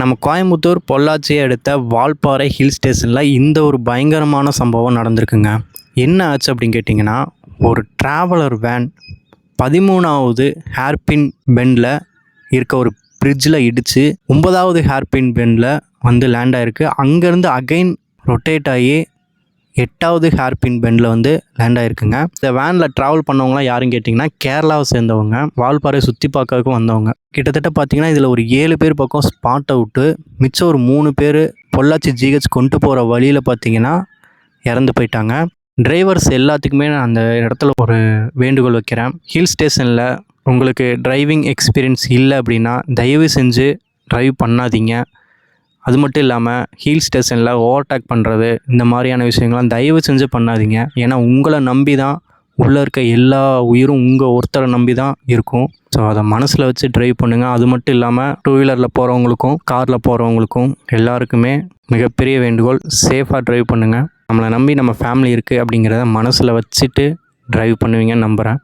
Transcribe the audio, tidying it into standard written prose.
நம்ம கோயம்புத்தூர் பொள்ளாச்சியை அடுத்த வால்பாறை ஹில் ஸ்டேஷனில் இந்த ஒரு பயங்கரமான சம்பவம் நடந்திருக்குங்க. என்ன ஆச்சு அப்படின்னு கேட்டிங்கன்னா, ஒரு ட்ராவலர் வேன் 13வது ஹேர்பின் பெண்டில் இருக்க ஒரு பிரிட்ஜில் இடித்து 9வது ஹேர்பின் பெண்டில் வந்து லேண்ட் ஆகிருக்கு. அங்கேருந்து அகைன் ரொட்டேட் ஆகி 8வது ஹேர்பின் பெண்டில் வந்து லேண்ட் ஆகிருக்குங்க. இந்த வேனில் ட்ராவல் பண்ணவங்களாம் யாருன்னு கேட்டிங்கன்னா, கேரளாவை சேர்ந்தவங்க, வால்பாறை சுற்றி பார்க்கறதுக்கும் வந்தவங்க. கிட்டத்தட்ட பார்த்திங்கன்னா இதில் ஒரு 7 பேர் பக்கம் ஸ்பாட் அவுட்டு, மிச்சம் ஒரு 3 பேர் பொள்ளாச்சி ஜிஹெச் கொண்டு போகிற வழியில் பார்த்திங்கன்னா இறந்து போயிட்டாங்க. டிரைவர்ஸ் எல்லாத்துக்குமே நான் அந்த இடத்துல ஒரு வேண்டுகோள் வைக்கிறேன். ஹில் ஸ்டேஷனில் உங்களுக்கு டிரைவிங் எக்ஸ்பீரியன்ஸ் இல்லை அப்படின்னா தயவு செஞ்சு ட்ரைவ் பண்ணாதீங்க. அது மட்டும் இல்லாமல் ஹில் ஸ்டேஷனில் ஓவர்டேக் பண்ணுறது, இந்த மாதிரியான விஷயங்கள்லாம் தயவு செஞ்சு பண்ணாதீங்க. ஏன்னா உங்களை நம்பி தான் உள்ளே இருக்க எல்லா உயிரும் உங்கள் ஒருத்தரை நம்பி தான் இருக்கும். ஸோ அதை மனசில் வச்சு ட்ரைவ் பண்ணுங்கள். அது மட்டும் இல்லாமல் 2 வீலரில் போகிறவங்களுக்கும் காரில் போகிறவங்களுக்கும் எல்லாருக்குமே மிகப்பெரிய வேண்டுகோள், சேஃபாக ட்ரைவ் பண்ணுங்கள். நம்மளை நம்பி நம்ம ஃபேமிலி இருக்குது அப்படிங்கிறத மனசில் வச்சுட்டு ட்ரைவ் பண்ணுவீங்கன்னு நம்புகிறேன்.